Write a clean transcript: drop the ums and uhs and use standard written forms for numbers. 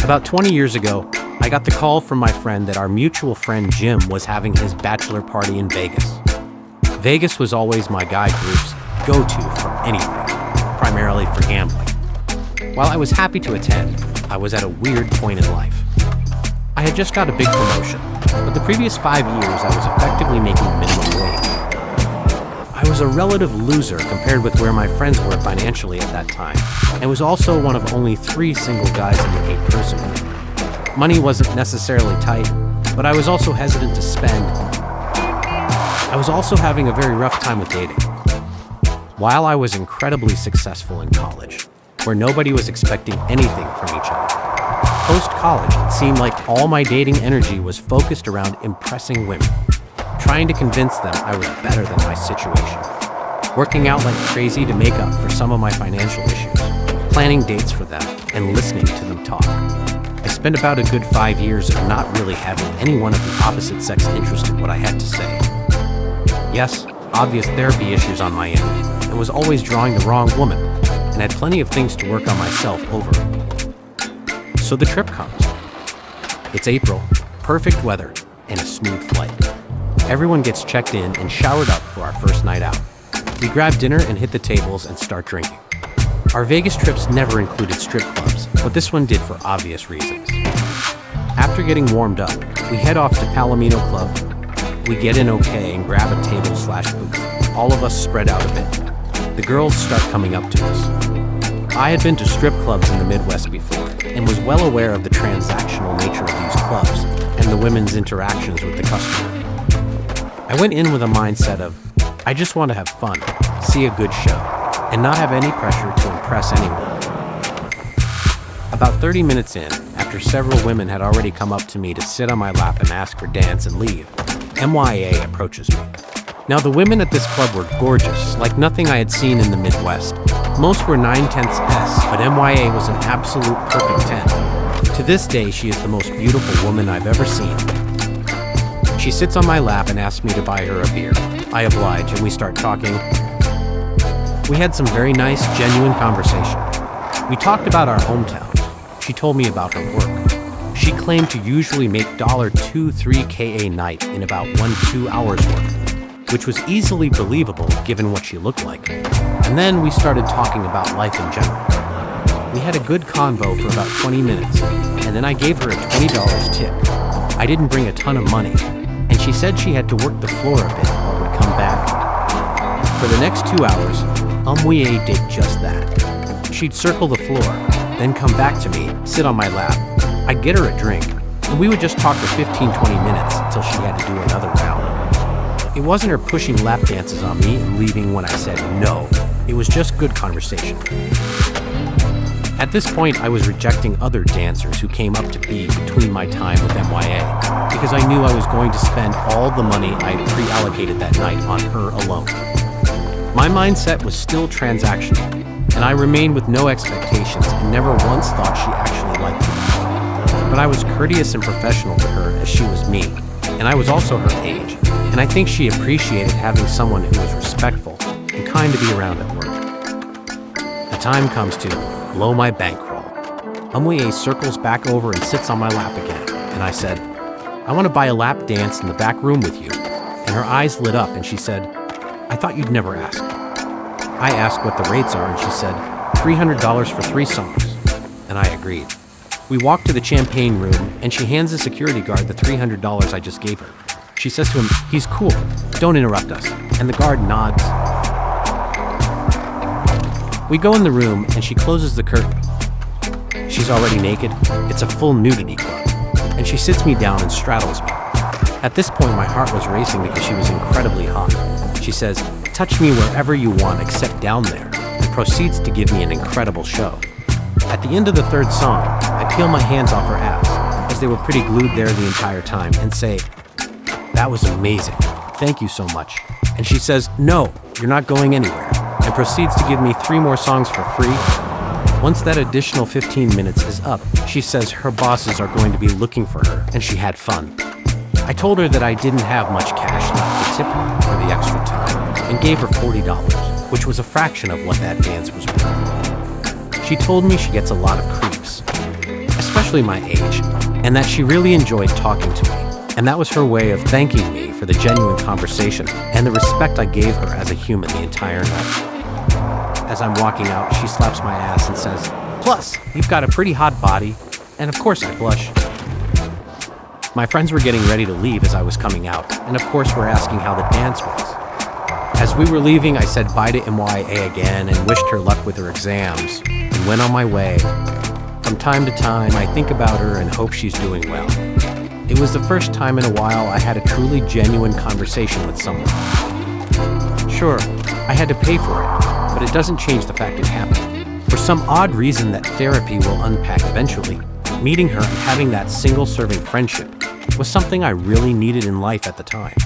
About 20 years ago, I got the call from my friend that our mutual friend Jim was having his bachelor party in Vegas. Vegas was always my guy group's go-to for anything, primarily for gambling. While I was happy to attend, I was at a weird point in life. I had just got a big promotion, but the previous 5 years I was effectively making minimum wage. I was a relative loser compared with where my friends were financially at that time, and was also one of only 3 single guys in the 8-person group. Money wasn't necessarily tight, but I was also hesitant to spend. I was also having a very rough time with dating. While I was incredibly successful in college, where nobody was expecting anything from each other, post-college, it seemed like all my dating energy was focused around impressing women, trying to convince them I was better than my situation, working out like crazy to make up for some of my financial issues, planning dates for them, and listening to them talk. I spent about a good 5 years of not really having anyone of the opposite sex interested in what I had to say. Yes, obvious therapy issues on my end, and was always drawing the wrong woman, and had plenty of things to work on myself over. So the trip comes. It's April, perfect weather, and a smooth flight. Everyone gets checked in and showered up for our first night out. We grab dinner and hit the tables and start drinking. Our Vegas trips never included strip clubs, but this one did for obvious reasons. After getting warmed up, we head off to Palomino Club. We get in okay and grab a table/booth. All of us spread out a bit. The girls start coming up to us. I had been to strip clubs in the Midwest before and was well aware of the transactional nature of these clubs and the women's interactions with the customer. I went in with a mindset of, I just want to have fun, see a good show, and not have any pressure to impress anyone. About 30 minutes in, after several women had already come up to me to sit on my lap and ask for dance and leave, MYA approaches me. Now the women at this club were gorgeous, like nothing I had seen in the Midwest. Most were 9/10 S, but MYA was an absolute perfect 10. To this day, she is the most beautiful woman I've ever seen. She sits on my lap and asks me to buy her a beer. I oblige, and we start talking. We had some very nice, genuine conversation. We talked about our hometowns. She told me about her work. She claimed to usually make $2-3K a night in about 1-2 hours worth, which was easily believable given what she looked like. And then we started talking about life in general. We had a good convo for about 20 minutes, and then I gave her a $20 tip. I didn't bring a ton of money, and she said she had to work the floor a bit but would come back. For the next 2 hours, Umwie did just that. She'd circle the floor, then come back to me, sit on my lap. I'd get her a drink, and we would just talk for 15-20 minutes until she had to do another round. It wasn't her pushing lap dances on me and leaving when I said no. It was just good conversation. At this point, I was rejecting other dancers who came up to be between my time with MYA because I knew I was going to spend all the money I pre-allocated that night on her alone. My mindset was still transactional, and I remained with no expectations and never once thought she actually liked me. But I was courteous and professional to her as she was me, and I was also her age, and I think she appreciated having someone who was respectful and kind to be around at work. The time comes to blow my bankroll. Umwie circles back over and sits on my lap again, and I said, I want to buy a lap dance in the back room with you. And her eyes lit up and she said, I thought you'd never ask. I asked what the rates are and she said, $300 for 3 songs. And I agreed. We walk to the champagne room and she hands the security guard the $300 I just gave her. She says to him, he's cool, don't interrupt us. And the guard nods. We go in the room and she closes the curtain. She's already naked. It's a full nudity club. And she sits me down and straddles me. At this point, my heart was racing because she was incredibly hot. She says, touch me wherever you want except down there, and proceeds to give me an incredible show. At the end of the 3rd song, I peel my hands off her ass, as they were pretty glued there the entire time, and say, that was amazing. Thank you so much. And she says, no, you're not going anywhere, and proceeds to give me 3 more songs for free. Once that additional 15 minutes is up, she says her bosses are going to be looking for her, and she had fun. I told her that I didn't have much cash left to tip her for the extra time, and gave her $40, which was a fraction of what that dance was worth. She told me she gets a lot of creeps, especially my age, and that she really enjoyed talking to me. And that was her way of thanking me for the genuine conversation and the respect I gave her as a human the entire night. As I'm walking out, she slaps my ass and says, "Plus, you've got a pretty hot body." And of course I blush. My friends were getting ready to leave as I was coming out, and of course were asking how the dance was. As we were leaving, I said bye to MYA again and wished her luck with her exams, and went on my way. From time to time, I think about her and hope she's doing well. It was the first time in a while I had a truly genuine conversation with someone. Sure, I had to pay for it, but it doesn't change the fact it happened. For some odd reason that therapy will unpack eventually, meeting her and having that single-serving friendship was something I really needed in life at the time.